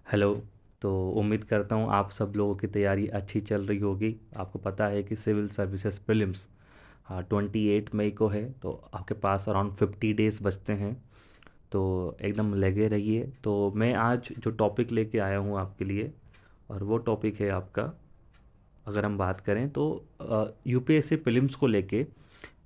Hello. तो उम्मीद करता हूँ आप सब लोगों की तैयारी अच्छी चल रही होगी। आपको पता है कि सिविल सर्विसेज प्रीलिम्स 28 मई को है, तो आपके पास अराउंड 50 डेज़ बचते हैं। तो एकदम लगे रहिए। तो मैं आज जो टॉपिक लेके आया हूँ आपके लिए, और वो टॉपिक है आपका, अगर हम बात करें तो यूपीएससी प्रीलिम्स को लेके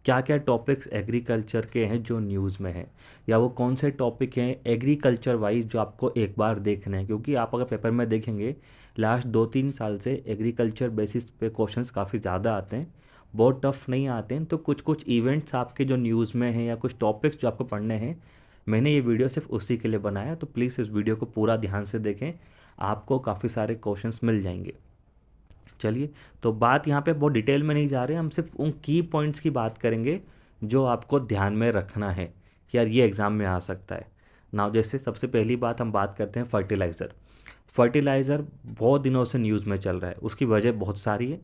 क्या क्या टॉपिक्स एग्रीकल्चर के हैं जो न्यूज़ में हैं, या वो कौन से टॉपिक हैं एग्रीकल्चर वाइज जो आपको एक बार देखना है। क्योंकि आप अगर पेपर में देखेंगे, लास्ट 2-3 साल से एग्रीकल्चर बेसिस पे क्वेश्चंस काफ़ी ज़्यादा आते हैं, बहुत टफ नहीं आते हैं। तो कुछ कुछ इवेंट्स आपके जो न्यूज़ में हैं या कुछ टॉपिक्स जो आपको पढ़ने हैं, मैंने ये वीडियो सिर्फ उसी के लिए बनाया। तो प्लीज़ इस वीडियो को पूरा ध्यान से देखें, आपको काफ़ी सारे क्वेश्चंस मिल जाएंगे। चलिए, तो बात यहाँ पे बहुत डिटेल में नहीं जा रहे, हम सिर्फ उन की पॉइंट्स की बात करेंगे जो आपको ध्यान में रखना है कि यार ये एग्ज़ाम में आ सकता है ना। जैसे सबसे पहली बात हम बात करते हैं फर्टिलाइज़र। फर्टिलाइज़र बहुत दिनों से न्यूज़ में चल रहा है, उसकी वजह बहुत सारी है।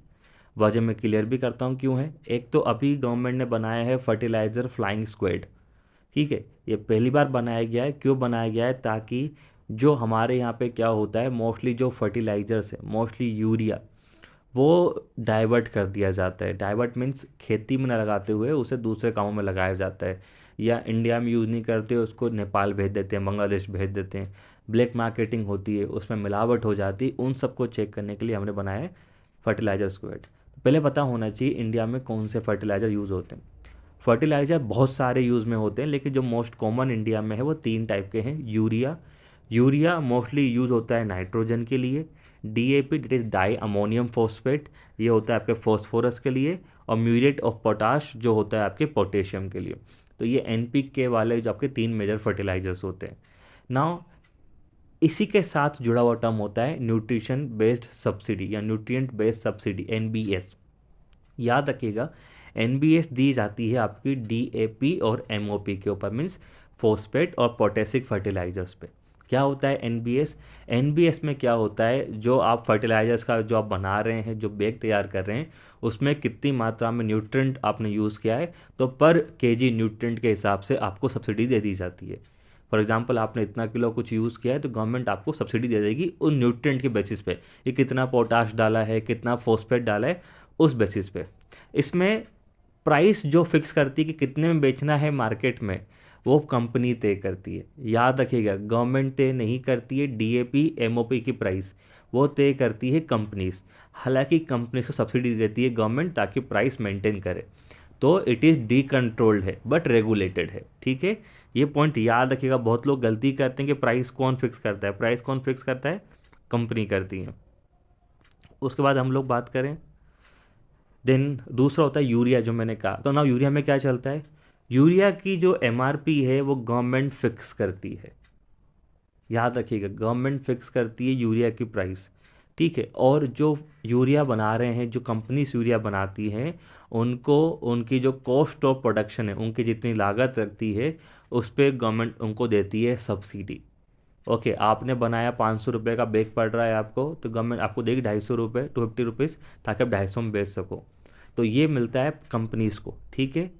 वजह मैं क्लियर भी करता हूँ क्यों है। एक तो अभी गवर्नमेंट ने बनाया है फर्टिलाइज़र फ्लाइंग स्क्वाड। ठीक है, ये पहली बार बनाया गया है। क्यों बनाया गया है? ताकि जो हमारे यहाँ पे क्या होता है, मोस्टली जो फर्टिलाइज़र्स है, मोस्टली यूरिया, वो डाइवर्ट कर दिया जाता है। डाइवर्ट मीन्स खेती में न लगाते हुए उसे दूसरे कामों में लगाया जाता है, या इंडिया में यूज़ नहीं करते उसको नेपाल भेज देते हैं, बांग्लादेश भेज देते हैं। ब्लैक मार्केटिंग होती है, उसमें मिलावट हो जाती है। उन सबको चेक करने के लिए हमने बनाया है फर्टिलाइजर स्क्वाड। तो पहले पता होना चाहिए इंडिया में कौन से फर्टिलाइज़र यूज़ होते हैं। फर्टिलाइज़र बहुत सारे यूज़ में होते हैं, लेकिन जो मोस्ट कॉमन इंडिया में है वो 3 टाइप के हैं। यूरिया, यूरिया मोस्टली यूज़ होता है नाइट्रोजन के लिए। DAP, that is di ammonium phosphate, ये होता है आपके फॉस्फोरस के लिए। और म्यूरेट ऑफ पोटाश जो होता है आपके पोटेशियम के लिए। तो ये एनपीके वाले जो आपके 3 मेजर फर्टिलाइजर्स होते हैं। नाउ इसी के साथ जुड़ा हुआ टर्म होता है न्यूट्रिशन बेस्ड सब्सिडी या न्यूट्रिएंट बेस्ड सब्सिडी, एनबीएस। याद रखिएगा, एनबीएस दी जाती है आपकी डीएपी और एमओपी के ऊपर, मीन्स फॉस्फेट और पोटेसिक फर्टिलाइजर्स पे। क्या होता है एनबीएस? एनबीएस में क्या होता है, जो आप फर्टिलाइजर्स का जो आप बना रहे हैं, जो बैग तैयार कर रहे हैं, उसमें कितनी मात्रा में न्यूट्रिएंट आपने यूज़ किया है, तो पर केजी न्यूट्रिएंट के हिसाब से आपको सब्सिडी दे दी जाती है। फॉर एग्जांपल आपने इतना किलो कुछ यूज़ किया है, तो गवर्नमेंट आपको सब्सिडी दे देगी उन न्यूट्रिएंट के बेसिस पे, ये कितना पोटाश डाला है, कितना फॉस्फेट डाला है, उस बेसिस पे। इसमें प्राइस जो फिक्स करती है कि कितने में बेचना है मार्केट में, वो कंपनी तय करती है। याद रखिएगा, गवर्नमेंट तय नहीं करती है डीएपी एमओपी की प्राइस, वो तय करती है कंपनीज। हालांकि कंपनी को सब्सिडी देती है गवर्नमेंट ताकि प्राइस मेंटेन करे। तो इट इज़ डी कंट्रोल्ड है बट रेगुलेटेड है। ठीक है, ये पॉइंट याद रखिएगा। बहुत लोग गलती करते हैं कि प्राइस कौन फिक्स करता है। प्राइस कौन फिक्स करता है? कंपनी करती है। उसके बाद हम लोग बात करें, देन दूसरा होता है यूरिया, जो मैंने कहा। तो ना यूरिया में क्या चलता है, यूरिया की जो एमआरपी है वो गवर्नमेंट फिक्स करती है। याद रखिएगा, गवर्नमेंट फिक्स करती है यूरिया की प्राइस। ठीक है, और जो यूरिया बना रहे हैं, जो कंपनीज यूरिया बनाती हैं, उनको उनकी जो कॉस्ट ऑफ प्रोडक्शन है, उनकी जितनी लागत लगती है, उस पर गवर्नमेंट उनको देती है सब्सिडी। ओके, आपने बनाया 500 रुपये का बैग पड़ रहा है आपको, तो गवर्नमेंट आपको देगी 250 रुपये, 250 रुपीज़, ताकि आप 250 में बेच सको। तो ये मिलता है कंपनीज़ को। ठीक है,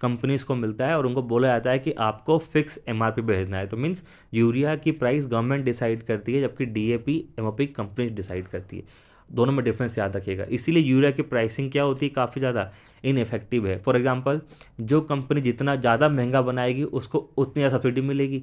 कंपनीज़ को मिलता है, और उनको बोला जाता है कि आपको फिक्स एमआरपी भेजना है। तो मीन्स यूरिया की प्राइस गवर्नमेंट डिसाइड करती है, जबकि डीएपी एमओपी कंपनी डिसाइड करती है। दोनों में डिफरेंस याद रखिएगा। इसीलिए यूरिया की प्राइसिंग क्या होती है, काफ़ी ज़्यादा इनफेक्टिव है। फॉर एग्जांपल, जो कंपनी जितना ज़्यादा महंगा बनाएगी उसको उतनी ज़्यादा सब्सिडी मिलेगी।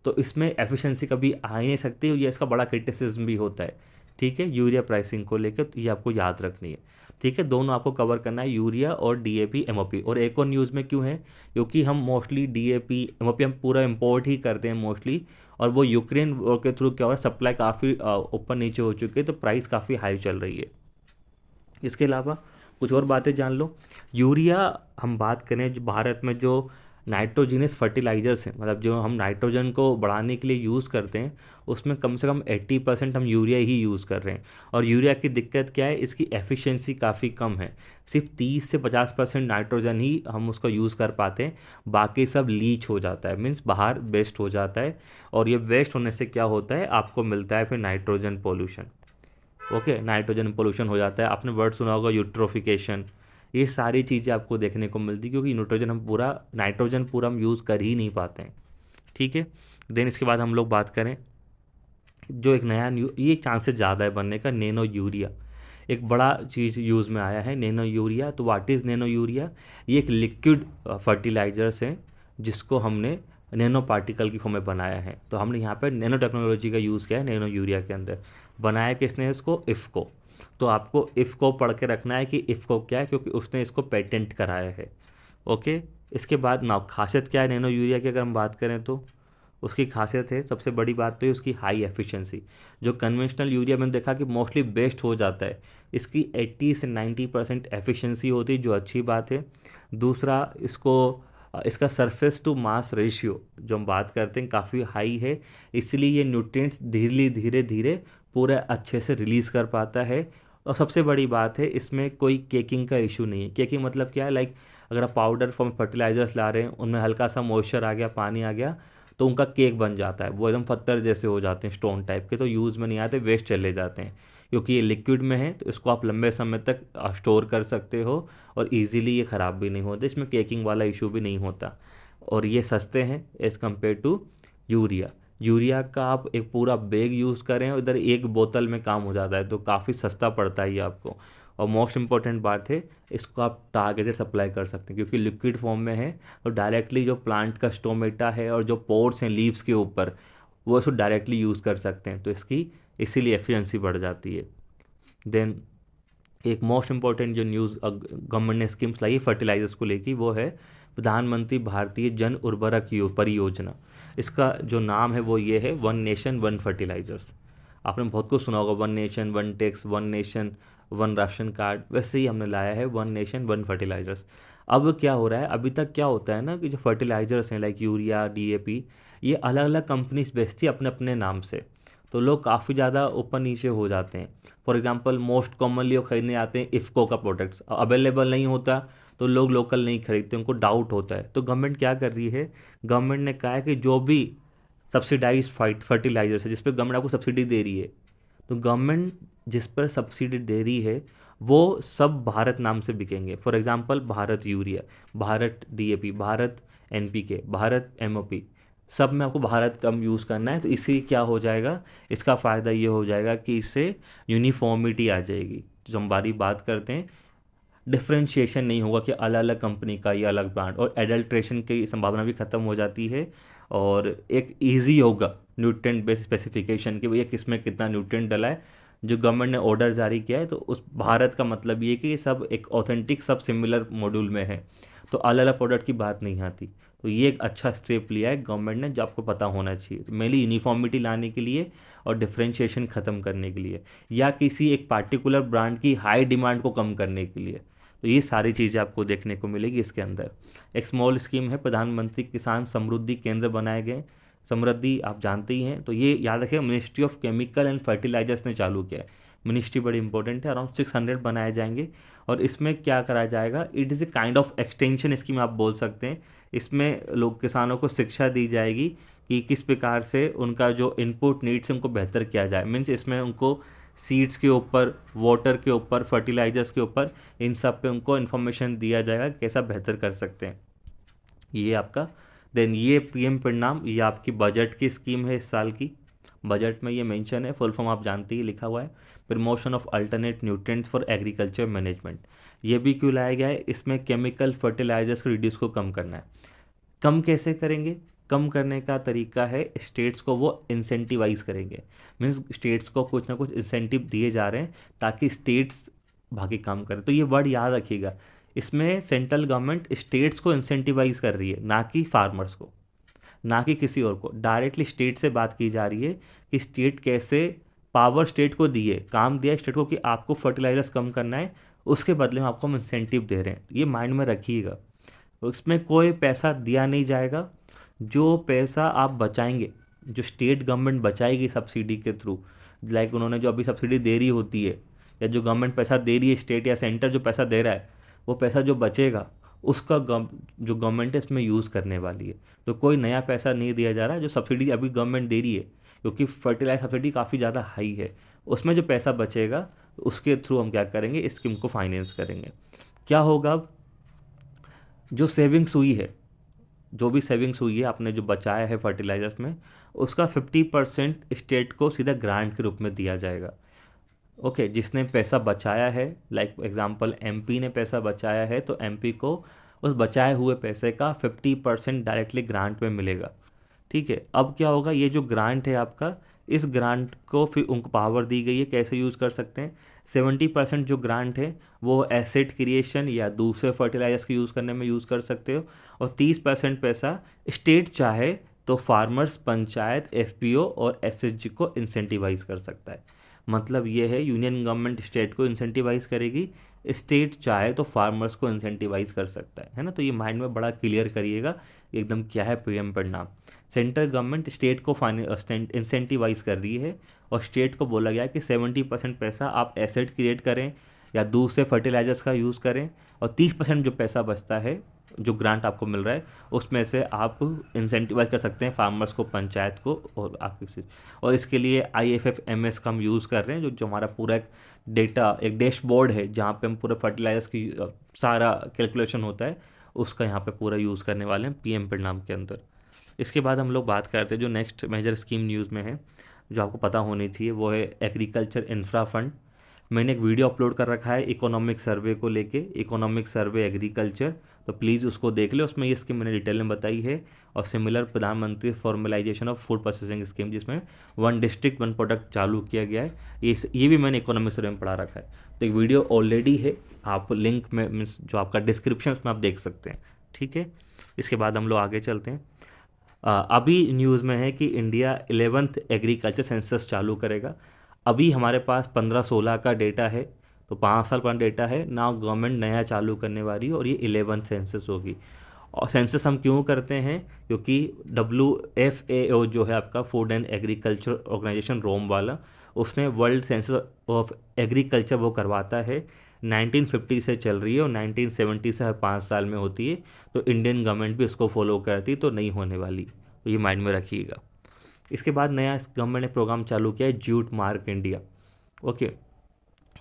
तो इसमें एफिशिएंसी कभी आ ही नहीं सकती, ये इसका बड़ा क्रिटिसिज्म भी होता है। ठीक है, यूरिया प्राइसिंग को लेकर, तो ये आपको याद रखनी है। ठीक है, दोनों आपको कवर करना है, यूरिया और डीएपी एमओपी। और एक और न्यूज़ में क्यों है, क्योंकि हम मोस्टली डीएपी एमओपी हम पूरा इंपोर्ट ही करते हैं मोस्टली, और वो यूक्रेन वॉर के थ्रू क्या हो रहा है, सप्लाई काफ़ी ऊपर नीचे हो चुकी है, तो प्राइस काफ़ी हाई चल रही है। इसके अलावा कुछ और बातें जान लो। यूरिया, हम बात करें जो भारत में जो नाइट्रोजिनस फर्टिलाइजर्स हैं, मतलब जो हम नाइट्रोजन को बढ़ाने के लिए यूज़ करते हैं, उसमें कम से कम 80% हम यूरिया ही यूज़ कर रहे हैं। और यूरिया की दिक्कत क्या है, इसकी एफिशिएंसी काफ़ी कम है। सिर्फ 30 से 50% नाइट्रोजन ही हम उसको यूज़ कर पाते हैं, बाकी सब लीच हो जाता है, मीन्स बाहर वेस्ट हो जाता है। और ये वेस्ट होने से क्या होता है, आपको मिलता है फिर nitrogen pollution. Okay, nitrogen pollution हो जाता है। आपने वर्ड सुना होगा यूट्रोफिकेशन। ये सारी चीज़ें आपको देखने को मिलती, क्योंकि नाइट्रोजन पूरा हम यूज़ कर ही नहीं पाते हैं। ठीक है, देन इसके बाद हम लोग बात करें जो एक नया ये चांसेस ज़्यादा है बनने का, नैनो यूरिया एक बड़ा चीज़ यूज़ में आया है। नैनो यूरिया, तो व्हाट इज़ नैनो यूरिया? ये एक लिक्विड फर्टिलाइजर्स है जिसको हमने नैनो पार्टिकल की फॉर्म में बनाया है। तो हमने यहाँ पर नैनो टेक्नोलॉजी का यूज़ किया है नैनो यूरिया के अंदर। बनाया किसने इसको? इफ़को। तो आपको इफ़को पढ़ के रखना है कि इफ़को क्या है, क्योंकि उसने इसको पेटेंट कराया है। ओके। इसके बाद ना खासियत क्या है नैनो यूरिया की, अगर हम बात करें तो उसकी खासियत है, सबसे बड़ी बात तो है उसकी हाई एफिशिएंसी। जो कन्वेंशनल यूरिया मैंने देखा कि मोस्टली बेस्ट हो जाता है, इसकी 80 से 90% एफिशिएंसी होती है, जो अच्छी बात है। दूसरा, इसका सरफेस टू मास रेशियो जो हम बात करते हैं काफ़ी हाई है, इसलिए ये न्यूट्रिएंट्स धीरे धीरे धीरे पूरा अच्छे से रिलीज़ कर पाता है। और सबसे बड़ी बात है, इसमें कोई केकिंग का इशू नहीं है। केकिंग मतलब क्या है? लाइक अगर आप पाउडर फॉर्म फर्टिलाइजर्स ला रहे हैं, उनमें हल्का सा मॉइस्चर आ गया, पानी आ गया, तो उनका केक बन जाता है, वो एकदम पत्थर जैसे हो जाते हैं, स्टोन टाइप के, तो यूज़ में नहीं आते, वेस्ट चले जाते हैं। क्योंकि ये लिक्विड में है तो इसको आप लंबे समय तक स्टोर कर सकते हो और इजीली ये ख़राब भी नहीं होते, इसमें केकिंग वाला इशू भी नहीं होता। और ये सस्ते हैं as compare to urea. Urea का आप एक पूरा बैग यूज़ करें, उधर एक बोतल में काम हो जाता है, तो काफ़ी सस्ता पड़ता है ये आपको। और मोस्ट इम्पॉर्टेंट बात है, इसको आप टारगेटेड सप्लाई कर सकते हैं क्योंकि लिक्विड फॉर्म में है, तो डायरेक्टली जो प्लांट का स्टोमेटा है और जो पोर्स हैं लीव्स के ऊपर, वो इसको डायरेक्टली यूज़ कर सकते हैं, तो इसकी इसीलिए एफिशिएंसी बढ़ जाती है। देन एक मोस्ट इम्पॉर्टेंट जो न्यूज़ गवर्नमेंट ने स्कीम्स लाई है फर्टिलाइजर्स को लेकर, वो है प्रधानमंत्री भारतीय जन उर्वरक परियोजना। इसका जो नाम है वो ये है, वन नेशन वन फर्टिलाइजर्स। आपने बहुत कुछ सुना होगा, one nation one tax, one nation one ration card, वैसे ही हमने लाया है वन नेशन वन फर्टिलाइजर्स। अब क्या हो रहा है, अभी तक क्या होता है ना कि जो फर्टिलाइजर्स हैं लाइक यूरिया, डीएपी, ये अलग अलग कंपनीज बेचती है अपने अपने नाम से, तो लोग काफ़ी ज़्यादा ऊपर नीचे हो जाते हैं। फॉर एग्जांपल मोस्ट कॉमनली वो खरीदने आते हैं इफ़को का प्रोडक्ट्स, अवेलेबल नहीं होता तो लोग लोकल नहीं खरीदते, उनको डाउट होता है। तो गवर्नमेंट क्या कर रही है, गवर्नमेंट ने कहा है कि जो भी सब्सिडाइज फर्टिलाइजर्स है जिस पर गवर्नमेंट आपको सब्सिडी दे रही है, तो गवर्नमेंट जिस पर सब्सिडी दे रही है वो सब भारत नाम से बिकेंगे। For example Bharat urea, Bharat DAP, Bharat NPK, Bharat MOP, सब में आपको भारत कम यूज़ करना है। तो इससे क्या हो जाएगा, इसका फ़ायदा ये हो जाएगा कि इससे यूनिफॉर्मिटी आ जाएगी। जो हम बारी बात करते हैं, डिफ्रेंशिएशन नहीं होगा कि अलग अलग कंपनी का ये अलग ब्रांड, और एडल्ट्रेशन की संभावना भी ख़त्म हो जाती है। और एक इजी होगा न्यूट्रिएंट बेस्ड स्पेसिफिकेशन कि भैया किसमें कितना न्यूट्रिएंट डला है। जो गवर्नमेंट ने ऑर्डर जारी किया है, तो उस भारत का मतलब ये कि ये सब एक ऑथेंटिक, सब सिमिलर मॉड्यूल में है, तो अलग अलग प्रोडक्ट की बात नहीं आती। तो ये एक अच्छा स्टेप लिया है गवर्नमेंट ने, जो आपको पता होना चाहिए, मेनली यूनिफॉर्मिटी लाने के लिए और डिफ्रेंशिएशन ख़त्म करने के लिए, या किसी एक पार्टिकुलर ब्रांड की हाई डिमांड को कम करने के लिए। तो ये सारी चीज़ें आपको देखने को मिलेगी इसके अंदर। एक स्मॉल स्कीम है, प्रधानमंत्री किसान समृद्धि केंद्र बनाए गए। समृद्धि आप जानते ही हैं, तो ये याद रखिए ministry of chemical and fertilizers ने चालू किया है। मिनिस्ट्री बड़ी इंपॉर्टेंट है, अराउंड 600 बनाए जाएंगे। और इसमें क्या करा जाएगा, it is a kind of extension scheme आप बोल सकते हैं। इसमें लोग किसानों को शिक्षा दी जाएगी कि किस प्रकार से उनका जो इनपुट नीड्स है उनको बेहतर किया जाए। मीन्स इसमें उनको सीड्स के ऊपर, वाटर के ऊपर, फर्टिलाइजर्स के ऊपर, इन सब पे उनको इन्फॉर्मेशन दिया जाएगा कैसा बेहतर कर सकते हैं। ये आपका, देन ये पीएम परिणाम, ये आपकी बजट की स्कीम है इस साल की। बजट में ये मेंशन है, फुल फॉर्म आप जानते ही, लिखा हुआ है promotion of alternate nutrients for agriculture management. ये भी क्यों लाया गया है, इसमें केमिकल फर्टिलाइजर्स को रिड्यूस को कम करना है। कम कैसे करेंगे, कम करने का तरीका है स्टेट्स को वो इंसेंटिवाइज करेंगे। मीन्स स्टेट्स को कुछ ना कुछ इंसेंटिव दिए जा रहे हैं ताकि स्टेट्स बाकी काम करें। तो ये वर्ड याद रखिएगा, इसमें सेंट्रल गवर्नमेंट स्टेट्स को इंसेंटिवाइज कर रही है, ना कि फार्मर्स को, ना कि किसी और को। डायरेक्टली स्टेट से बात की जा रही है कि स्टेट कैसे, पावर स्टेट को दिए, काम दिया स्टेट को कि आपको फर्टिलाइजर्स कम करना है, उसके बदले में आपको हम इंसेंटिव दे रहे हैं। ये माइंड में रखिएगा। तो इसमें कोई पैसा दिया नहीं जाएगा, जो पैसा आप बचाएंगे, जो स्टेट गवर्नमेंट बचाएगी सब्सिडी के थ्रू, लाइक उन्होंने जो अभी सब्सिडी दे रही होती है, या जो गवर्नमेंट पैसा दे रही है, स्टेट या सेंटर जो पैसा दे रहा है, वो पैसा जो बचेगा उसका जो गवर्नमेंट है इसमें यूज़ करने वाली है। तो कोई नया पैसा नहीं दिया जा रहा, जो सब्सिडी अभी गवर्नमेंट दे रही है, क्योंकि फर्टिलाइजर सब्सिडी काफ़ी ज़्यादा हाई है, उसमें जो पैसा बचेगा उसके थ्रू हम क्या करेंगे, इस स्कीम को फाइनेंस करेंगे। क्या होगा अब, जो सेविंग्स हुई है, जो भी सेविंग्स हुई है आपने जो बचाया है फर्टिलाइजर्स में, उसका 50% स्टेट को सीधा ग्रांट के रूप में दिया जाएगा। ओके, जिसने पैसा बचाया है, लाइक एग्जांपल एमपी ने पैसा बचाया है, तो एमपी को उस बचाए हुए पैसे का 50% डायरेक्टली ग्रांट में मिलेगा। ठीक है, अब क्या होगा, ये जो ग्रांट है आपका, इस ग्रांट को फिर उनको पावर दी गई है कैसे यूज़ कर सकते हैं। 70% जो ग्रांट है वो एसेट क्रिएशन या दूसरे फर्टिलाइजर्स के यूज़ करने में यूज़ कर सकते हो, और 30% पैसा स्टेट चाहे तो फार्मर्स, पंचायत, एफपीओ और एसएचजी को इंसेंटिवाइज कर सकता है। मतलब ये है, यूनियन गवर्नमेंट स्टेट को इंसेंटिवाइज करेगी, स्टेट चाहे तो फार्मर्स को इंसेंटिवाइज कर सकता है ना। तो ये माइंड में बड़ा क्लियर करिएगा एकदम क्या है पीएम परिणाम। सेंट्रल गवर्नमेंट स्टेट को इंसेंटिवाइज कर रही है, और स्टेट को बोला गया है कि 70% पैसा आप एसेट क्रिएट करें या दूसरे फर्टिलाइजर्स का यूज़ करें, और 30% जो पैसा बचता है, जो ग्रांट आपको मिल रहा है, उसमें से आप इंसेंटिवाइज कर सकते हैं फार्मर्स को, पंचायत को और आपकी। और इसके लिए IFFMS का हम यूज़ कर रहे हैं, जो हमारा पूरा एक डेटा, एक डैशबोर्ड है जहाँ पे हम पूरे फर्टिलाइजर्स की सारा कैलकुलेशन होता है, उसका यहाँ पे पूरा यूज़ करने वाले हैं पीएम परिणाम के अंदर। इसके बाद हम लोग बात करते हैं जो नेक्स्ट मेजर स्कीम न्यूज़ में है, जो आपको पता होनी चाहिए, वो है एग्रीकल्चर इंफ्रा फंड। मैंने एक वीडियो अपलोड कर रखा है इकोनॉमिक सर्वे को लेके, इकोनॉमिक सर्वे एग्रीकल्चर, तो प्लीज़ उसको देख ले, उसमें ये स्कीम मैंने डिटेल में बताई है। और सिमिलर प्रधानमंत्री formalisation of food processing scheme, जिसमें 1 डिस्ट्रिक्ट 1 प्रोडक्ट चालू किया गया है, ये भी मैंने इकोनॉमिक सर्वे में पढ़ा रखा है। तो एक वीडियो ऑलरेडी है, आप लिंक में मीन्स जो आपका डिस्क्रिप्शन उसमें आप देख सकते हैं। ठीक है, इसके बाद हम लोग आगे चलते हैं। अभी न्यूज़ में है कि इंडिया 11th एग्रीकल्चर सेंसस चालू करेगा। अभी हमारे पास 15-16 का डेटा है, तो 5 साल पुराना डेटा है ना, गवर्नमेंट नया चालू करने वाली है, और ये 11th सेंसस होगी। और सेंसस हम क्यों करते हैं, क्योंकि WFAO जो है आपका फूड एंड एग्रीकल्चर ऑर्गेनाइजेशन, रोम वाला, उसने वर्ल्ड सेंसस ऑफ एग्रीकल्चर वो करवाता है, 1950 से चल रही है, और 1970 से हर 5 साल में होती है। तो इंडियन गवर्नमेंट भी उसको फॉलो करती, तो नहीं होने वाली, तो ये माइंड में रखिएगा। इसके बाद नया गवर्नमेंट ने प्रोग्राम चालू किया है, जूट मार्क इंडिया। ओके,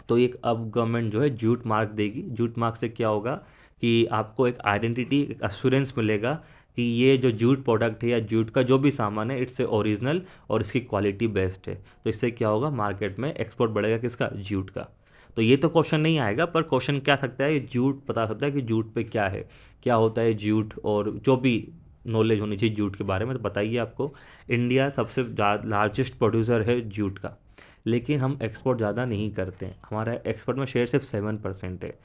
तो एक अब गवर्नमेंट जो है जूट मार्क देगी। जूट मार्क से क्या होगा कि आपको एक आइडेंटिटी, एक अश्योरेंस मिलेगा कि ये जो जूट प्रोडक्ट है या जूट का जो भी सामान है, इट्स ओरिजिनल और इसकी क्वालिटी बेस्ट है। तो इससे क्या होगा, मार्केट में एक्सपोर्ट बढ़ेगा, किसका, जूट का। तो ये तो क्वेश्चन नहीं आएगा, पर क्वेश्चन क्या सकता है, ये जूट बता सकता है कि जूट पे क्या है, क्या होता है जूट, और जो भी नॉलेज होनी चाहिए जूट के बारे में तो बताइए आपको। इंडिया सबसे लार्जेस्ट प्रोड्यूसर है जूट का, लेकिन हम एक्सपोर्ट ज़्यादा नहीं करते हैं, हमारा एक्सपोर्ट में शेयर सिर्फ 7% है।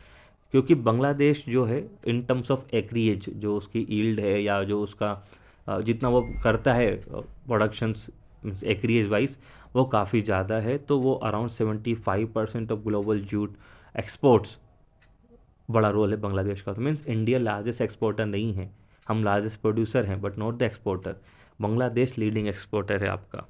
क्योंकि बांग्लादेश जो है इन टर्म्स ऑफ एक्रिएज, जो उसकी ईल्ड है या जो उसका जितना वो करता है प्रोडक्शंस मीन्स एक्रिएज वाइज, वो काफ़ी ज़्यादा है। तो वो around 75% of global jute exports, बड़ा रोल है बांग्लादेश का। तो मीन्स इंडिया लार्जेस्ट एक्सपोर्टर नहीं है, हम लार्जेस्ट प्रोड्यूसर हैं but not the exporter. Bangladesh leading exporter है आपका।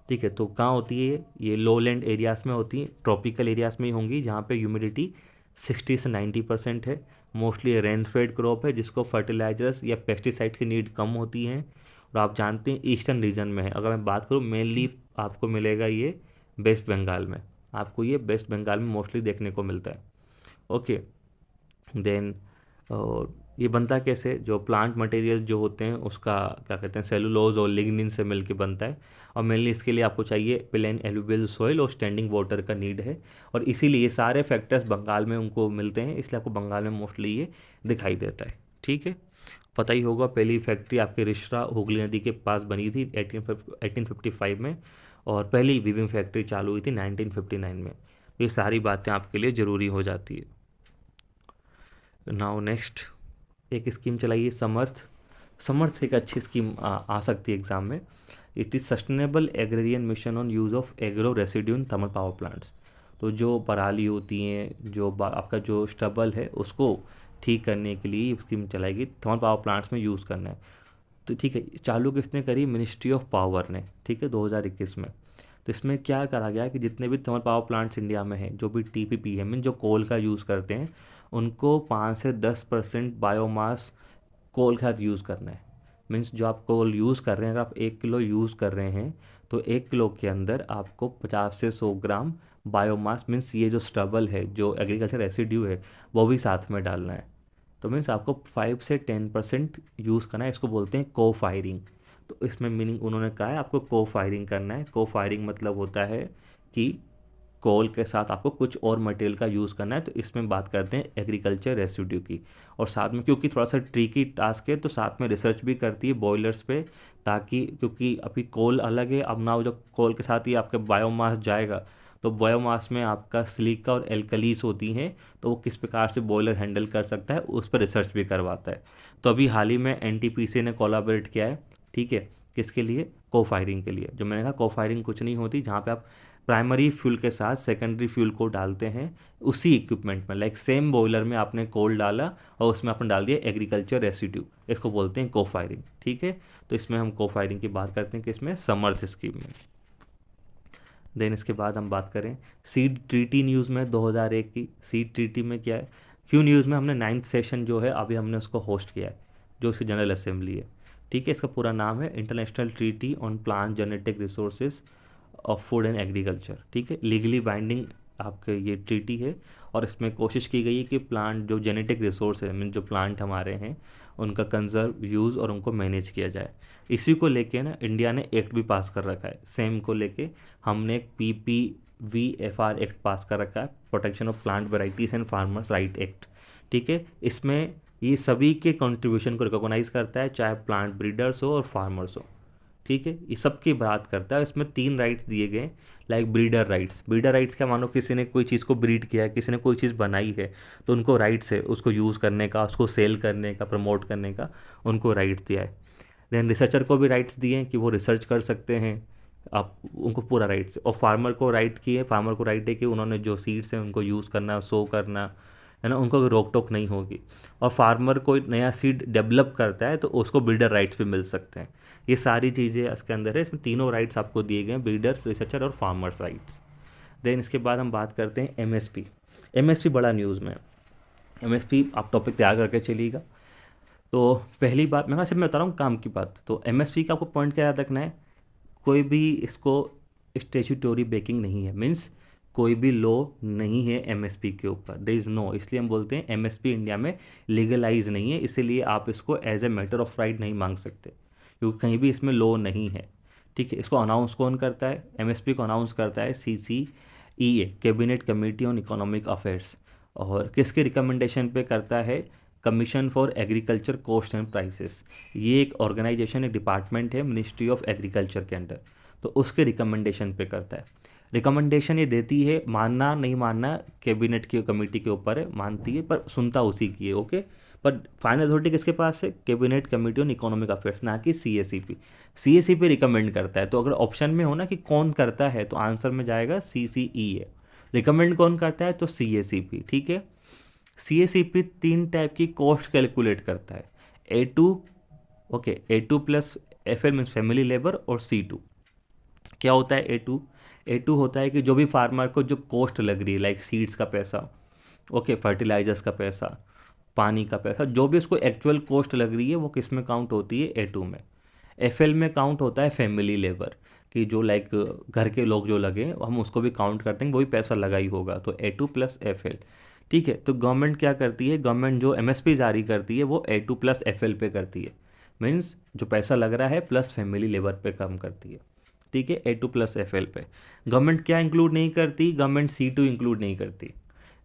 ठीक है, तो कहाँ होती है ये लोलैंड एरियाज़ में होती है, ट्रॉपिकल एरियाज़ में ही होंगी, जहाँ पे ह्यूमिडिटी 60 से 90% है। मोस्टली रेनफेड क्रॉप है, जिसको फर्टिलाइजर्स या पेस्टिसाइड की नीड कम होती है। और आप जानते हैं ईस्टर्न रीजन में है, अगर मैं बात करूँ मेनली आपको मिलेगा ये वेस्ट बंगाल में, आपको ये वेस्ट बंगाल में मोस्टली देखने को मिलता है। ओके, देन और ये बनता कैसे, जो प्लांट मटेरियल जो होते हैं उसका क्या कहते हैं, सेलुलोज और लिग्निन से मिलके बनता है। और मेनली इसके लिए आपको चाहिए प्लेन एलुवियल सॉइल और स्टैंडिंग वाटर का नीड है, और इसीलिए ये सारे फैक्टर्स बंगाल में उनको मिलते हैं, इसलिए आपको बंगाल में मोस्टली ये दिखाई देता है। ठीक है, पता ही होगा पहली फैक्ट्री आपके रिश्रा हुगली नदी के पास बनी थी 1855 में, और पहली वीविंग फैक्ट्री चालू हुई थी 1959 में। तो ये सारी बातें आपके लिए ज़रूरी हो जाती है। नाउ नेक्स्ट एक स्कीम चलाइए समर्थ। समर्थ एक अच्छी स्कीम आ सकती है एग्जाम में। It is sustainable agrarian mission on use of agro residue in thermal power plants. तो जो पराली होती हैं, जो आपका जो स्टबल है, उसको ठीक करने के लिए स्कीम चलाएगी, थर्मल पावर प्लांट्स में यूज़ करना है। तो ठीक है, चालू किसने करी, मिनिस्ट्री ऑफ पावर ने। ठीक है, 2021 में। तो इसमें क्या करा गया कि जितने भी थर्मल पावर प्लांट्स इंडिया में हैं, जो भी TPP है, मीन जो कोल का यूज़ करते हैं, उनको 5 से 10% बायोमास कोल के साथ यूज़ करना है। मीन्स जो आप कोल यूज़ कर रहे हैं, अगर आप 1 किलो यूज़ कर रहे हैं, तो 1 किलो के अंदर आपको 50 से 100 ग्राम बायोमास, मीन्स ये जो स्टबल है, जो एग्रीकल्चर रेसिड्यू है, वो भी साथ में डालना है। तो मीन्स आपको 5 से 10% यूज़ करना है, इसको बोलते हैं को फायरिंग। तो इसमें मीनिंग उन्होंने कहा है आपको को फायरिंग करना है। को फायरिंग मतलब होता है कि कोल के साथ आपको कुछ और मटेरियल का यूज़ करना है। तो इसमें बात करते हैं एग्रीकल्चर रेसिड्यू की, और साथ में क्योंकि थोड़ा सा ट्रिकी टास्क है तो साथ में रिसर्च भी करती है बॉयलर्स पे, ताकि क्योंकि अभी कोल अलग है, अब ना जो कोल के साथ ही आपका बायोमास जाएगा, तो बायोमास में आपका सिलिका और एल्कलीस होती हैं, तो वो किस प्रकार से बॉयलर हैंडल कर सकता है उस पर रिसर्च भी करवाता है। तो अभी हाल ही में एनटीपीसी ने कोलाबरेट किया है, ठीक है, किसके लिए, को फायरिंग के लिए। जो मैंने कहा को फायरिंग कुछ नहीं होती, जहाँ पे आप प्राइमरी फ्यूल के साथ सेकेंडरी फ्यूल को डालते हैं उसी इक्विपमेंट में, लाइक सेम बॉयलर में आपने कोल डाला और उसमें आपने डाल दिया एग्रीकल्चर रेसिड्यू, इसको बोलते हैं को फायरिंग, ठीक है। तो इसमें हम को फायरिंग की बात करते हैं कि इसमें समर्थ स्कीम में। देन इसके बाद हम बात करें सीड ट्रीटी न्यूज़ में 2001 की। सीड ट्रीटी में क्या है, क्यों न्यूज़ में हमने 9th सेशन जो है अभी हमने उसको होस्ट किया है, जो उसकी जनरल असेंबली है, ठीक है। इसका पूरा नाम है international treaty on plant genetic resources of food and agriculture, ठीक है। लीगली बाइंडिंग आपके ये ट्रीटी है, और इसमें कोशिश की गई है कि प्लांट जो जेनेटिक रिसोर्स है, मीन जो प्लांट हमारे हैं उनका कंजर्व, यूज़ और उनको मैनेज किया जाए। इसी को लेके ना इंडिया ने एक्ट भी पास कर रखा है, सेम को लेके हमने एक PPVFR एक्ट पास कर रखा है, protection of plant varieties and farmers right act, ठीक है। इसमें ये सभी के कंट्रीब्यूशन को रिकॉग्नाइज करता है, चाहे प्लांट ब्रीडर्स हो और फार्मर्स हो, ठीक है। ये सबकी बात करता है। इसमें 3 राइट्स दिए गए, like breeder rights. Breeder rights क्या, मानो किसी ने कोई चीज़ को ब्रीड किया है, किसी ने कोई चीज़ बनाई है, तो उनको राइट्स है उसको यूज़ करने का, उसको सेल करने का, प्रमोट करने का, उनको राइट्स दिया है। देन रिसर्चर को भी राइट्स दिए हैं कि वो रिसर्च कर सकते हैं, आप उनको पूरा राइट्स। और फार्मर को राइट किए, फार्मर को राइट है कि उन्होंने जो सीड्स हैं उनको यूज़ करना, सो करना, है ना, उनको रोक टोक नहीं होगी। और फार्मर कोई नया सीड डेवलप करता है तो उसको ब्रीडर राइट्स भी मिल सकते हैं। ये सारी चीज़ें इसके अंदर है, इसमें तीनों राइट्स आपको दिए गए हैं, ब्रीडर्स, रिसर्चर और फार्मर्स राइट्स। देन इसके बाद हम बात करते हैं MSP। MSP बड़ा न्यूज़ में है। MSP आप टॉपिक तैयार करके चलिएगा। तो पहली बात मैं सिर्फ मैं बता रहा हूँ काम की बात, तो MSP का आपको पॉइंट क्या याद रखना है, कोई भी इसको स्टेचुटोरी बेकिंग नहीं है, मीन्स कोई भी लॉ नहीं है MSP के ऊपर, देयर इज़ नो। इसलिए हम बोलते हैं MSP इंडिया में लीगलाइज नहीं है, इसीलिए आप इसको as a matter of right नहीं मांग सकते, क्योंकि कहीं भी इसमें लॉ नहीं है, ठीक है। इसको अनाउंस कौन करता है, MSP को अनाउंस करता है CCEA, cabinet committee on economic affairs. और किसके रिकमेंडेशन पे करता है, commission for agriculture cost and prices. ये एक ऑर्गेनाइजेशन, एक डिपार्टमेंट है मिनिस्ट्री ऑफ एग्रीकल्चर के अंडर, तो उसके रिकमेंडेशन पे करता है। रिकमेंडेशन ये देती है, मानना नहीं मानना कैबिनेट की कमेटी के ऊपर है, मानती है पर सुनता उसी की है, ओके। पर फाइनल अथॉरिटी किसके पास है, cabinet committee on economic affairs, ना कि CACP। CACP रिकमेंड करता है, तो अगर ऑप्शन में हो ना कि कौन करता है तो आंसर में जाएगा CCEA। रिकमेंड कौन करता है तो CACP, ठीक है। CACP 3 टाइप की कॉस्ट कैलकुलेट करता है, A2, okay, A2 plus FL means family labour, और C2। क्या होता है A2 होता है कि जो भी फार्मर को जो कॉस्ट लग रही है, लाइक सीड्स का पैसा, ओके, फर्टिलाइजर्स का पैसा, पानी का पैसा, जो भी उसको एक्चुअल कॉस्ट लग रही है वो किस में काउंट होती है, A2 में। FL में काउंट होता है फैमिली लेबर, कि जो लाइक घर के लोग जो लगे हम उसको भी काउंट करते हैं, वो भी पैसा लगा ही होगा, तो A2 प्लस FL, ठीक है। तो गवर्नमेंट क्या करती है, गवर्नमेंट जो MSP जारी करती है वो A2 प्लस FL पे करती है, मीन्स जो पैसा लग रहा है प्लस फैमिली लेबर पे कम करती है, ठीक है। A2 प्लस FL पे गवर्नमेंट क्या इंक्लूड नहीं करती, गवर्नमेंट C2 इंक्लूड नहीं करती।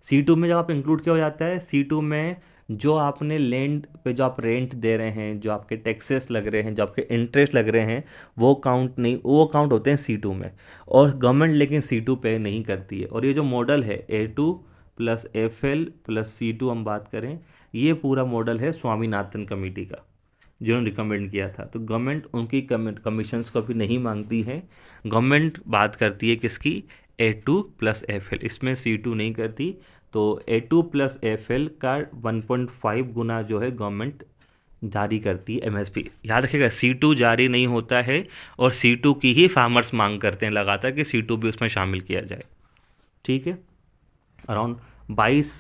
C2 में जब आप इंक्लूड क्या हो जाता है, C2 में जो आपने लैंड पे जो आप रेंट दे रहे हैं, जो आपके टैक्सेस लग रहे हैं, जो आपके इंटरेस्ट लग रहे हैं, वो काउंट नहीं, वो काउंट होते हैं C2 में। और गवर्नमेंट लेकिन C2 पे नहीं करती है। और ये जो मॉडल है A2 plus FL plus C2 हम बात करें, ये पूरा मॉडल है स्वामीनाथन कमेटी का, जिन्होंने रिकमेंड किया था। तो गवर्नमेंट उनकी कमीशंस को भी नहीं मांगती है, गवर्नमेंट बात करती है किसकी, A2 प्लस FL, इसमें C2 नहीं करती। तो A2 प्लस FL का 1.5 गुना जो है गवर्नमेंट जारी करती है MSP। याद रखिएगा C2 जारी नहीं होता है, और C2 की ही फार्मर्स मांग करते हैं लगातार कि C2 भी उसमें शामिल किया जाए, ठीक है। अराउंड 22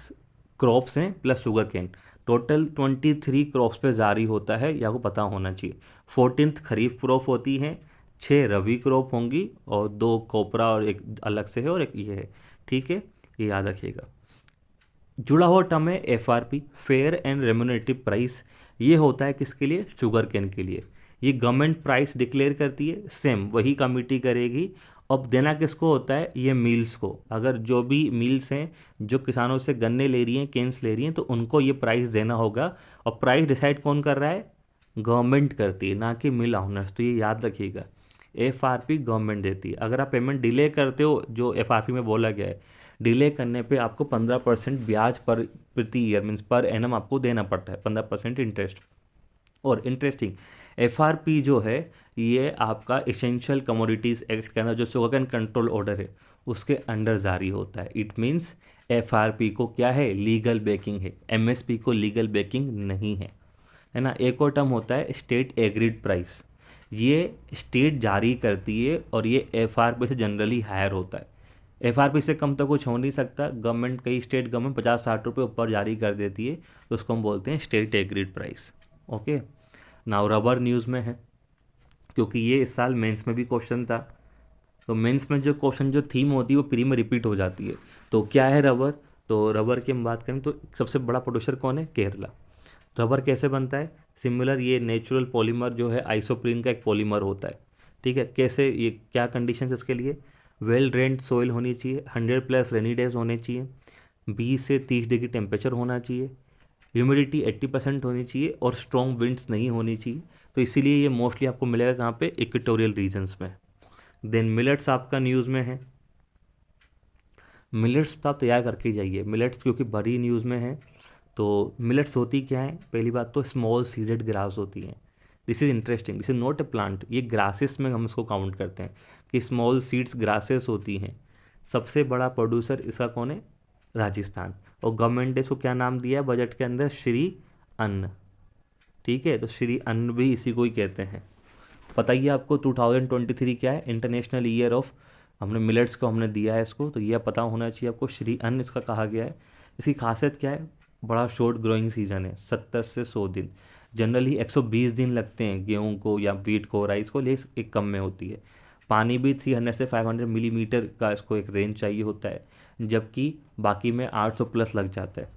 क्रॉप्स हैं plus sugar cane, total 23 crops पे जारी होता है, या को पता होना चाहिए। 14th खरीफ क्रॉप होती हैं, 6 रबी क्रॉप होंगी, और 2 कोपरा और एक अलग से है, और एक ये है, ठीक है, ये याद रखिएगा। जुड़ा हुआ टर्म है FRP, fair and remunerative price. ये होता है किसके लिए, शुगर केन के लिए। ये गवर्नमेंट प्राइस डिक्लेयर करती है, सेम वही कमिटी करेगी। अब देना किसको होता है, ये मिल्स को। अगर जो भी मिल्स हैं जो किसानों से गन्ने ले रही हैं, केन्स ले रही हैं, तो उनको ये प्राइस देना होगा। और प्राइस डिसाइड कौन कर रहा है, गवर्नमेंट करती है, ना कि मिल ऑनर्स। तो ये याद रखिएगा, एफआरपी गवर्नमेंट देती है। अगर आप पेमेंट डिले करते हो, जो एफआरपी में बोला गया है, डिले करने पे आपको 15% ब्याज पर प्रति ईयर मीन्स पर एनम आपको देना पड़ता है, 15% इंटरेस्ट। और इंटरेस्टिंग, एफआरपी जो है ये आपका एसेंशियल कमोडिटीज़ एक्ट के अंदर जो शुगर कैन कंट्रोल ऑर्डर है उसके अंडर जारी होता है। इट मीन्स एफआरपी को क्या है, लीगल बैकिंग है, एमएसपी को लीगल बैकिंग नहीं है ना। एक और टर्म होता है स्टेट एग्रीड प्राइस, ये स्टेट जारी करती है और ये एफआरपी से जनरली हायर होता है। एफआरपी से कम तो कुछ हो नहीं सकता, गवर्नमेंट कई स्टेट गवर्नमेंट 50-60 रुपये ऊपर जारी कर देती है, तो उसको हम बोलते हैं state agreed price. Okay, now rubber news में है, क्योंकि ये इस साल मेंस में भी क्वेश्चन था। तो मेंस में जो क्वेश्चन जो थीम होती है वो प्री में रिपीट हो जाती है। तो क्या है रबर, तो रबर की हम बात करें तो सबसे बड़ा प्रोड्यूसर कौन है, केरला। रबर कैसे बनता है, सिमिलर ये नेचुरल पॉलीमर जो है आइसोप्रीन का एक पॉलीमर होता है। ठीक है, कैसे, ये क्या कंडीशंस इसके लिए, वेल ड्रेन्ड सोइल होनी चाहिए, 100+ रेनी डेज होने चाहिए, 20 से 30 डिग्री टेम्परेचर होना चाहिए, ह्यूमिडिटी 80% होनी चाहिए और स्ट्रॉन्ग विंड्स नहीं होनी चाहिए। तो इसीलिए ये मोस्टली आपको मिलेगा कहाँ पे, इक्वेटोरियल रीजन्स में। देन मिलेट्स आपका न्यूज़ में है, मिलेट्स तो आप तैयार करके ही जाइए, मिलेट्स क्योंकि बड़ी न्यूज़ में है। तो मिलेट्स होती क्या है, पहली बात तो स्मॉल सीडेड ग्रास होती हैं। This is interesting, this is not a plant, ये ग्रासेस में हम इसको काउंट करते हैं कि स्मॉल सीड्स ग्रासेस होती हैं। सबसे बड़ा प्रोड्यूसर इसका कौन है, राजस्थान। और गवर्नमेंट ने इसको क्या नाम दिया है बजट के अंदर, श्री अन्न। ठीक है, तो श्री अन्न भी इसी को ही कहते हैं। बताइए आपको 2023 क्या है, इंटरनेशनल ईयर ऑफ, हमने मिलेट्स को हमने दिया है इसको, तो ये पता होना चाहिए आपको, श्री अन्न इसका कहा गया है। इसकी खासियत क्या है, बड़ा शॉर्ट ग्रोइंग सीजन है, 70 से 100 दिन। जनरली 120 दिन लगते हैं गेहूं को या वीट को, राइस को, लेकिन एक कम में होती है। पानी भी 300 से 500 मिलीमीटर का इसको एक रेंज चाहिए होता है, जबकि बाकी में 800+ लग जाता है।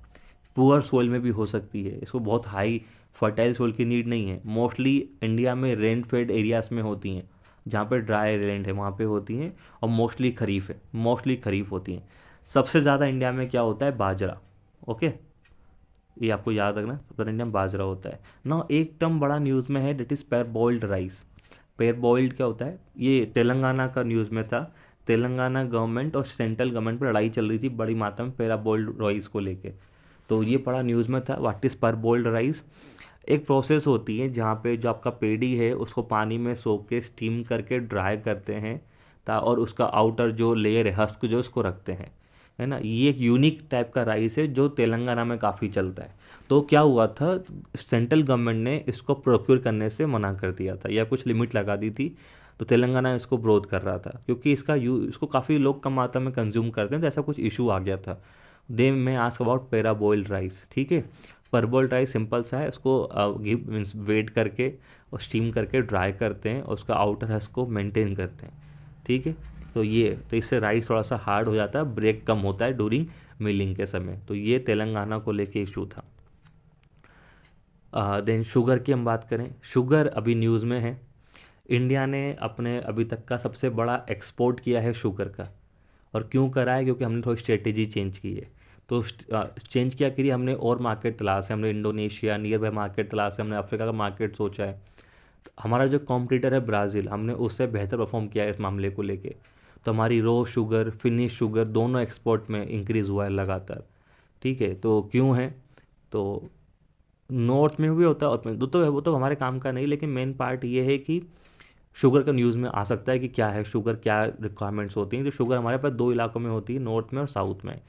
पुअर सोइल में भी हो सकती है, इसको बहुत हाई फर्टाइल सोइल की नीड नहीं है। मोस्टली इंडिया में रेन फेड एरियाज में होती हैं, जहाँ पे ड्राई लैंड है वहाँ पे होती हैं, और मोस्टली खरीफ है, मोस्टली खरीफ होती हैं। सबसे ज़्यादा इंडिया में क्या होता है, बाजरा। ओके, ये आपको याद रखना, सबसे ज़्यादा इंडिया में बाजरा होता है ना। एक टर्म बड़ा न्यूज़ में है, डेट इज़ पेर बॉइल्ड राइस। पेर बॉइल्ड क्या होता है, ये तेलंगाना का न्यूज़ में था। तेलंगाना गवर्नमेंट और सेंट्रल गवर्नमेंट पर लड़ाई चल रही थी बड़ी मात्रा में पेरा बॉइल्ड राइस को लेके, तो ये बड़ा न्यूज़ में था। व्हाट इज़ पर बॉइल्ड राइस, एक प्रोसेस होती है जहाँ पे जो आपका पेडी है उसको पानी में सोख के स्टीम करके ड्राई करते हैं, ता और उसका आउटर जो लेयर है, हस्क जो, उसको रखते हैं, है ना। ये एक यूनिक टाइप का राइस है जो तेलंगाना में काफ़ी चलता है। तो क्या हुआ था, सेंट्रल गवर्नमेंट ने इसको प्रोक्योर करने से मना कर दिया था या कुछ लिमिट लगा दी थी। तो तेलंगाना इसको विरोध कर रहा था क्योंकि इसको काफ़ी लोग कम मात्रा में कंज्यूम करते हैं, तो ऐसा कुछ इशू आ गया था। दे में आस्क अबाउट पेरा बॉइल्ड राइस। ठीक है, परबोल्ड राइस सिंपल सा है, उसको मीन्स वेट करके और स्टीम करके ड्राई करते हैं और उसका आउटर हस्क को मेंटेन करते हैं। ठीक है, तो इससे राइस थोड़ा सा हार्ड हो जाता है, ब्रेक कम होता है ड्यूरिंग मिलिंग के समय। तो ये तेलंगाना को लेके इशू था। देन शुगर की हम बात करें, शुगर अभी न्यूज़ में है। इंडिया ने अपने अभी तक का सबसे बड़ा एक्सपोर्ट किया है शुगर का। और क्यों करा है, क्योंकि हमने थोड़ी स्ट्रेटेजी चेंज की है। तो चेंज क्या करी हमने, और मार्केट तलाश है, हमने इंडोनेशिया नियर बाय मार्केट तलाश है, हमने अफ्रीका का मार्केट सोचा है। तो हमारा जो कॉम्पिटिटर है ब्राज़ील, हमने उससे बेहतर परफॉर्म किया है इस मामले को लेके। तो हमारी रो शुगर, फिनिश शुगर दोनों एक्सपोर्ट में इंक्रीज़ हुआ है लगातार। ठीक है, तो क्यों है, तो नॉर्थ में भी होता है और तो है, वो तो हमारे काम का नहीं, लेकिन मेन पार्ट ये है कि शुगर का न्यूज़ में आ सकता है कि क्या है शुगर, क्या रिक्वायरमेंट्स होती हैं। तो शुगर हमारे पास दो इलाकों में होती है, नॉर्थ में और साउथ में।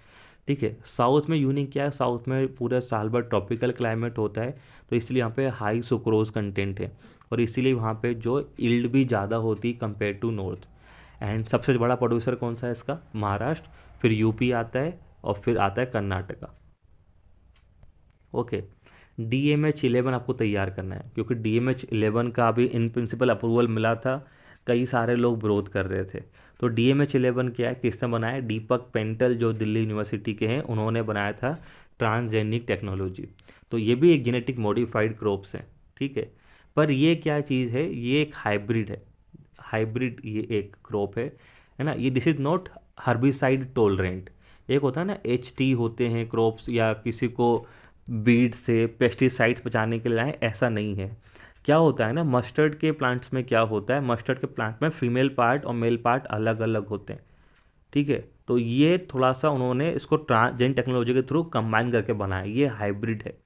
ठीक है, साउथ में यूनिक क्या है, साउथ में पूरे साल भर ट्रॉपिकल क्लाइमेट होता है, तो इसलिए यहाँ पे हाई सुक्रोज कंटेंट है और इसीलिए वहाँ पे जो यील्ड भी ज़्यादा होती कंपेयर टू नॉर्थ। एंड सबसे बड़ा प्रोड्यूसर कौन सा है इसका, महाराष्ट्र, फिर यूपी आता है और फिर आता है कर्नाटका। ओके, DMH-11 आपको तैयार करना है, क्योंकि DMH-11 का अभी इन प्रिंसिपल अप्रूवल मिला था, कई सारे लोग विरोध कर रहे थे। तो DMH-11 क्या है, किसने बनाया, दीपक पेंटल जो दिल्ली यूनिवर्सिटी के हैं, उन्होंने बनाया था ट्रांसजेनिक टेक्नोलॉजी। तो ये भी एक जेनेटिक मॉडिफाइड क्रॉप्स हैं। ठीक है, पर ये क्या चीज़ है, ये एक हाइब्रिड है। हाइब्रिड ये एक क्रॉप है ना। ये this is not herbicide tolerant. एक होता है ना HT होते हैं क्रॉप्स, या किसी को बीड से पेस्टिसाइड्स बचाने के लिए लाएं, ऐसा नहीं है। क्या होता है ना, मस्टर्ड के प्लांट्स में क्या होता है, मस्टर्ड के प्लांट में फीमेल पार्ट और मेल पार्ट अलग अलग होते हैं, ठीक है। तो ये थोड़ा सा उन्होंने इसको ट्रांसजेन टेक्नोलॉजी के थ्रू कंबाइन करके बनाया, ये हाइब्रिड है,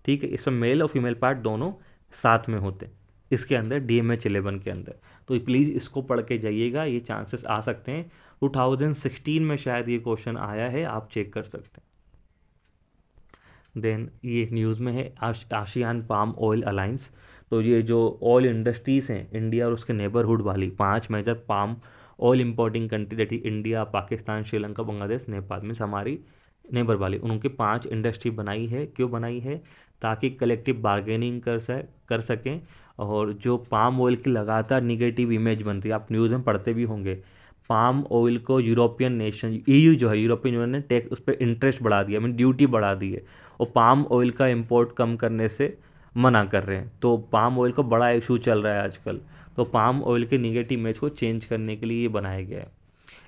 ठीक है। इसमें मेल और फीमेल पार्ट दोनों साथ में होते हैं इसके अंदर, DMH11 के अंदर। तो प्लीज़ इसको पढ़ के जाइएगा, ये चांसेस आ सकते हैं। 2016 में शायद ये क्वेश्चन आया है, आप चेक कर सकते हैं। देन ये एक न्यूज़ में है, आशियान पाम ऑयल अलायंस। तो ये जो ऑयल इंडस्ट्रीज़ हैं इंडिया और उसके नेबरहुड वाली 5 major palm oil importing country, that is India, Pakistan, Sri Lanka, Bangladesh, Nepal में हमारी नेबर वाली, उनके 5 इंडस्ट्री बनाई है। क्यों बनाई है? ताकि कलेक्टिव बार्गेनिंग कर सकें। और जो पाम ऑयल की लगातार निगेटिव इमेज बन रही है, आप न्यूज़ में पढ़ते भी होंगे, पाम ऑयल को यूरोपियन नेशन, EU जो है, यूरोपियन यूनियन ने टैक्स उस पर इंटरेस्ट बढ़ा दिया, मीन ड्यूटी बढ़ा दी है, और पाम ऑयल का इंपोर्ट कम करने से मना कर रहे हैं। तो पाम ऑयल का बड़ा इशू चल रहा है आजकल। तो पाम ऑयल के निगेटिव इमेज को चेंज करने के लिए ये बनाया गया है।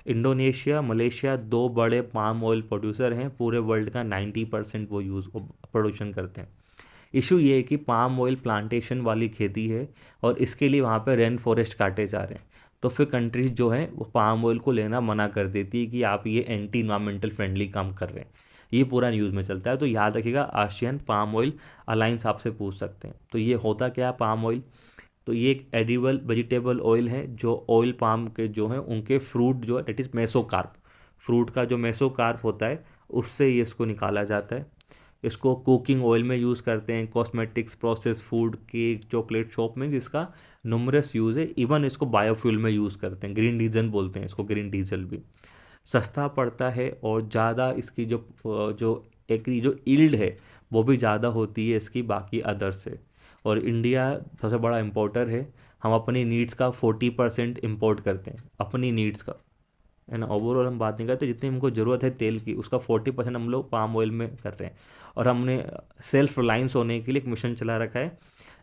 इंडोनेशिया, मलेशिया 2 बड़े पाम ऑयल प्रोड्यूसर हैं, पूरे वर्ल्ड का 90% वो प्रोडक्शन करते हैं। इशू ये है कि पाम ऑयल प्लांटेशन वाली खेती है, और इसके लिए वहाँ पे रेन फॉरेस्ट काटे जा रहे हैं। तो फिर कंट्रीज जो है वो पाम ऑयल को लेना मना कर देती है कि आप ये एंटी इन्वायरमेंटल फ्रेंडली काम कर रहे हैं। ये पूरा न्यूज़ में चलता है। तो याद रखिएगा, आशियन पाम ऑयल अलायंस आपसे पूछ सकते हैं। तो ये होता क्या है पाम ऑयल? तो ये एक एडिबल वेजिटेबल ऑयल है, जो ऑयल पाम के जो हैं उनके फ्रूट जो है, डेट इज़ मेसोकार्प, फ्रूट का जो मेसोकार्प होता है उससे ये इसको निकाला जाता है। इसको कुकिंग ऑयल में यूज़ करते हैं, cosmetics, process food, cake, chocolate shop में जिसका नुमरस यूज़ है। इवन इसको बायोफ्यूल में यूज़ करते हैं, ग्रीन डीजल बोलते हैं इसको, ग्रीन डीजल भी। सस्ता पड़ता है, और ज़्यादा इसकी जो एकरी जो ईल्ड है वो भी ज़्यादा होती है इसकी बाकी अदर से। और इंडिया सबसे बड़ा इम्पोर्टर है। हम अपनी नीड्स का 40% इम्पोर्ट करते हैं, अपनी नीड्स का, है ना। ओवरऑल हम बात नहीं करते, जितनी हमको ज़रूरत है तेल की उसका 40% हम लोग पाम ऑयल में कर रहे हैं। और हमने सेल्फ रिलायंस होने के लिए एक मिशन चला रखा है,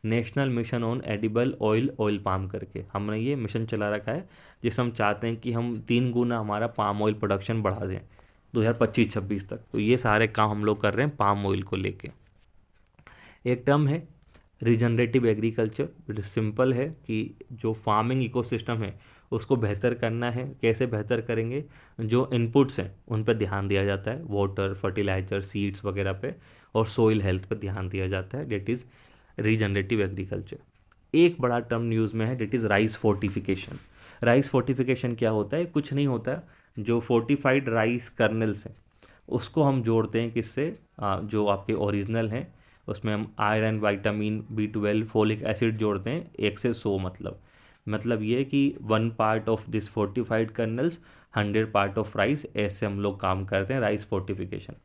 national mission on edible oil, oil palm करके हमने ये मिशन चला रखा है, जिससे हम चाहते हैं कि हम 3 गुना हमारा पाम ऑयल प्रोडक्शन बढ़ा दें 2025-26 तक। तो ये सारे काम हम लोग कर रहे हैं पाम ऑयल को लेके। एक टर्म है रिजनरेटिव एग्रीकल्चर। इट सिंपल है कि जो फार्मिंग इकोसिस्टम है उसको बेहतर करना है। कैसे बेहतर करेंगे? जो इनपुट्स हैं उन पर ध्यान दिया जाता है, वाटर, फर्टिलाइजर, सीड्स वगैरह पे, और सोइल हेल्थ पर ध्यान दिया जाता है, डेट इज़ रीजनरेटिव एग्रीकल्चर। एक बड़ा टर्म न्यूज़ में है, that is rice fortification. Rice fortification क्या होता है? कुछ नहीं होता है, जो फोर्टिफाइड राइस कर्नल्स हैं उसको हम जोड़ते हैं किससे? जो आपके ओरिजिनल हैं उसमें हम iron, vitamin B12, folic acid जोड़ते हैं 1 से 100। मतलब ये कि 1 part of this fortified colonel's 100 part of rice, ऐसे हम लोग काम करते हैं राइस फोर्टिफिकेशन।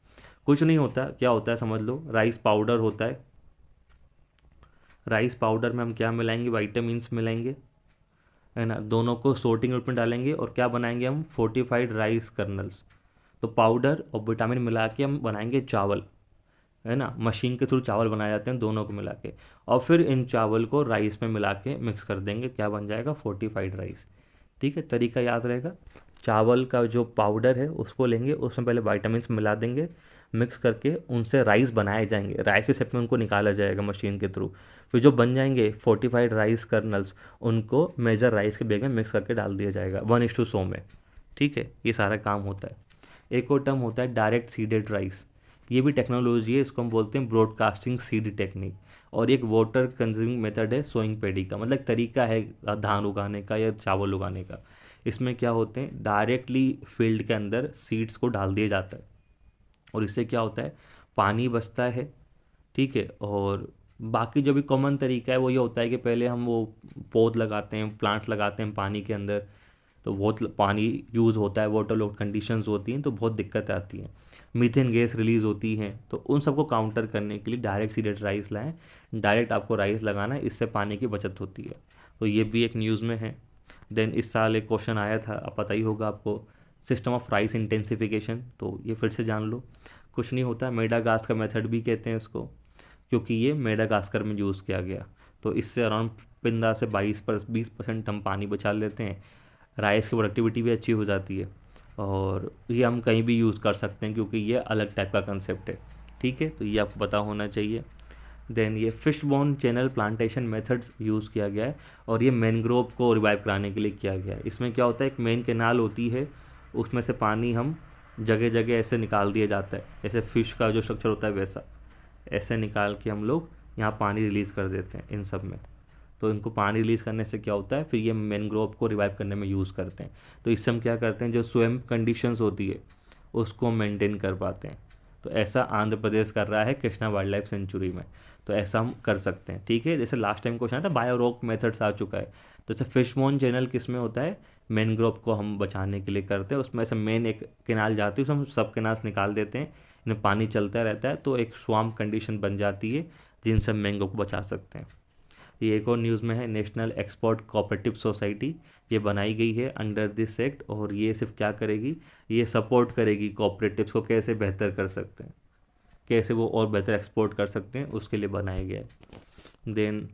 कुछ नहीं होता, क्या होता है समझ लो, राइस पाउडर होता है। राइस पाउडर में हम क्या मिलाएंगे? विटामिन्स मिलाएंगे, है ना। दोनों को सोर्टिंग रूप में डालेंगे और क्या बनाएंगे हम? Fortified rice colonel's. तो पाउडर और विटामिन मिला के हम बनाएंगे चावल, है ना। मशीन के थ्रू चावल बनाए जाते हैं दोनों को मिला के, और फिर इन चावल को राइस में मिला के मिक्स कर देंगे, क्या बन जाएगा? Fortified rice. ठीक है, तरीका याद रहेगा। चावल का जो पाउडर है उसको लेंगे, उसमें पहले वाइटामिन मिला देंगे, मिक्स करके उनसे राइस बनाए जाएंगे, राइस के शेप में उनको निकाला जाएगा मशीन के थ्रू। फिर जो बन जाएंगे फोर्टिफाइड राइस कर्नल्स, उनको मेजर राइस के बैग में मिक्स करके डाल दिया जाएगा 1:100 में। ठीक है, ये सारा काम होता है। एक और टर्म होता है डायरेक्ट सीडेड राइस। ये भी टेक्नोलॉजी है, इसको हम बोलते हैं ब्रॉडकास्टिंग सीड टेक्निक। और एक वाटर कंज्यूमिंग मेथड है सोइंग पैडी का, मतलब तरीका है धान उगाने का या चावल उगाने का। इसमें क्या होते हैं, डायरेक्टली फील्ड के अंदर सीड्स को डाल दिया जाता है, और इससे क्या होता है? पानी बचता है, ठीक है। और बाकी जो भी कॉमन तरीका है वो ये होता है कि पहले हम वो पौध लगाते हैं, प्लांट्स लगाते हैं पानी के अंदर, तो बहुत पानी यूज़ होता है, वाटर लोड कंडीशंस होती हैं, तो बहुत दिक्कत आती है, मीथेन गैस रिलीज़ होती है। तो उन सबको काउंटर करने के लिए डायरेक्ट सीडेड राइस लाएं। डायरेक्ट आपको राइस लगाना है, इससे पानी की बचत होती है। तो ये भी एक न्यूज़ में है। देन इस साल एक क्वेश्चन आया था, अब पता ही होगा आपको, सिस्टम ऑफ राइस इंटेंसिफिकेशन। तो ये फिर से जान लो, कुछ नहीं होता, मेडागास्कर मेथड भी कहते हैं इसको, क्योंकि ये मेडागास्कर में यूज़ किया गया। तो इससे अराउंड 15 से 20% हम पानी बचा लेते हैं। राइस की प्रोडक्टिविटी भी अच्छी हो जाती है, और ये हम कहीं भी यूज़ कर सकते हैं क्योंकि ये अलग टाइप का कंसेप्ट है। ठीक है, तो ये आपको पता होना चाहिए। देन ये fish bone channel plantation methods use किया गया है, और ये मैनग्रोव को रिवाइव कराने के लिए किया गया है। इसमें क्या होता है, एक मेन कैनाल होती है, उसमें से पानी हम जगह जगह ऐसे निकाल दिया जाता है, जैसे फ़िश का जो स्ट्रक्चर होता है वैसा, ऐसे निकाल के हम लोग यहाँ पानी रिलीज़ कर देते हैं इन सब में। तो इनको पानी रिलीज़ करने से क्या होता है, फिर ये मैनग्रोव को रिवाइव करने में यूज़ करते हैं। तो इससे हम क्या करते हैं, जो स्वयं कंडीशंस होती है उसको मेंटेन कर पाते हैं। तो ऐसा आंध्र प्रदेश कर रहा है कृष्णा वाइल्ड लाइफ सेंचुरी में, तो ऐसा हम कर सकते हैं। ठीक है, जैसे लास्ट टाइम क्वेश्चन आया था बायोरोक मेथड्स आ चुका है, तो जैसे फिश बोन चैनल किस में होता है, मैनग्रोव को हम बचाने के लिए करते हैं। उसमें से मेन एक केनाल जाती है, उसमें हम सब केनाल्स निकाल देते हैं, इनमें पानी चलता रहता है, तो एक स्वाम्प कंडीशन बन जाती है जिनसे हम मैंग्रोव को बचा सकते हैं। ये एक और न्यूज़ में है, नेशनल एक्सपोर्ट कोऑपरेटिव सोसाइटी ये बनाई गई है अंडर दिस एक्ट, और ये सिर्फ क्या करेगी, ये सपोर्ट करेगी कोऑपरेटिव्स को कैसे बेहतर कर सकते हैं, कैसे वो और बेहतर एक्सपोर्ट कर सकते हैं, उसके लिए बनाया गया है। देन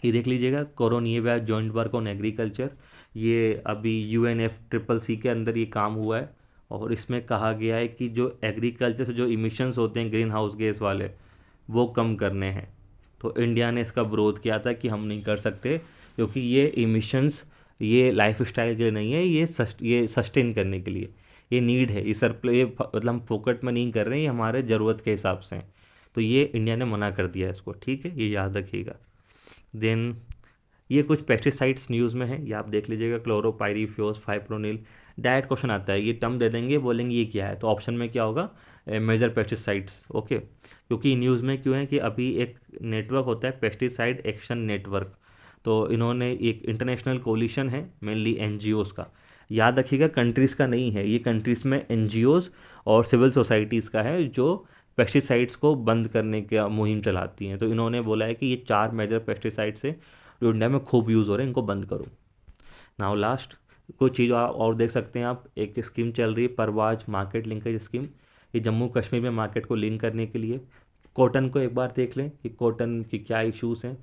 ये देख लीजिएगा, कोरोनिएवा जॉइंट वर्क ऑन एग्रीकल्चर, ये अभी UNFCCC के अंदर ये काम हुआ है, और इसमें कहा गया है कि जो एग्रीकल्चर से जो इमिशंस होते हैं ग्रीन हाउस गैस वाले, वो कम करने हैं। तो इंडिया ने इसका विरोध किया था कि हम नहीं कर सकते, क्योंकि ये इमिशंस ये लाइफ स्टाइल के लिए नहीं है, ये सस्टेन करने के लिए ये नीड है, ये मतलब हम फोकट में नहीं कर रहे हैं, ये हमारे ज़रूरत के हिसाब से हैं। तो ये इंडिया ने मना कर दिया है इसको। ठीक है, ये याद रखिएगा। देन ये कुछ पेस्टिसाइड्स न्यूज़ में है, ये आप देख लीजिएगा, क्लोरोपाइरीफ्योस, फाइप्रोनिल। डायरेक्ट क्वेश्चन आता है, ये टर्म दे देंगे, बोलेंगे ये क्या है, तो ऑप्शन में क्या होगा, मेजर पेस्टिसाइड्स। ओके, क्योंकि न्यूज़ में क्यों है कि अभी एक नेटवर्क होता है पेस्टिसाइड एक्शन नेटवर्क, तो इन्होंने एक इंटरनेशनल कोलिशन है मेनली NGOs का, याद रखिएगा कंट्रीज़ का नहीं है, ये कंट्रीज़ में NGOs और सिविल सोसाइटीज़ का है, जो पेस्टिसाइड्स को बंद करने का मुहिम चलाती हैं। तो इन्होंने बोला है कि ये 4 मेजर पेस्टिसाइड्स हैं जो इंडिया में खूब यूज़ हो रहे हैं, इनको बंद करो। नाउ लास्ट कुछ चीज़ और देख सकते हैं आप, एक स्कीम चल रही है परवाज मार्केट लिंकेज स्कीम, ये जम्मू कश्मीर में मार्केट को लिंक करने के लिए। कॉटन को एक बार देख लें कि कॉटन की क्या इश्यूज़ हैं।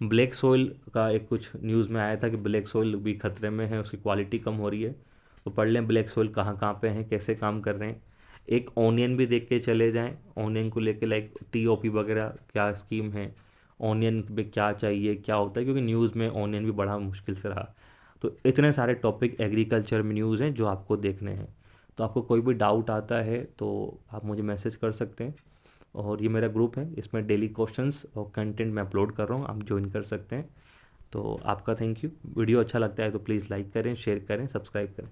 ब्लैक सोइल का एक कुछ न्यूज़ में आया था कि ब्लैक सोइल भी खतरे में है, उसकी क्वालिटी कम हो रही है, तो पढ़ लें ब्लैक सोइल कहाँ कहाँ पे हैं, कैसे काम कर रहे हैं। एक ऑनियन भी देख के चले जाएं, ऑनियन को लेके लाइक TOP वगैरह क्या स्कीम है, ऑनियन पे क्या चाहिए, क्या होता है, क्योंकि न्यूज़ में ऑनियन भी बड़ा मुश्किल से रहा। तो इतने सारे टॉपिक एग्रीकल्चर में न्यूज़ हैं जो आपको देखने हैं। तो आपको कोई भी डाउट आता है तो आप मुझे मैसेज कर सकते हैं, और ये मेरा ग्रुप है, इसमें डेली क्वेश्चंस और कंटेंट मैं अपलोड कर रहा हूँ, आप ज्वाइन कर सकते हैं। तो आपका थैंक यू। वीडियो अच्छा लगता है तो प्लीज़ लाइक करें, शेयर करें, सब्सक्राइब करें।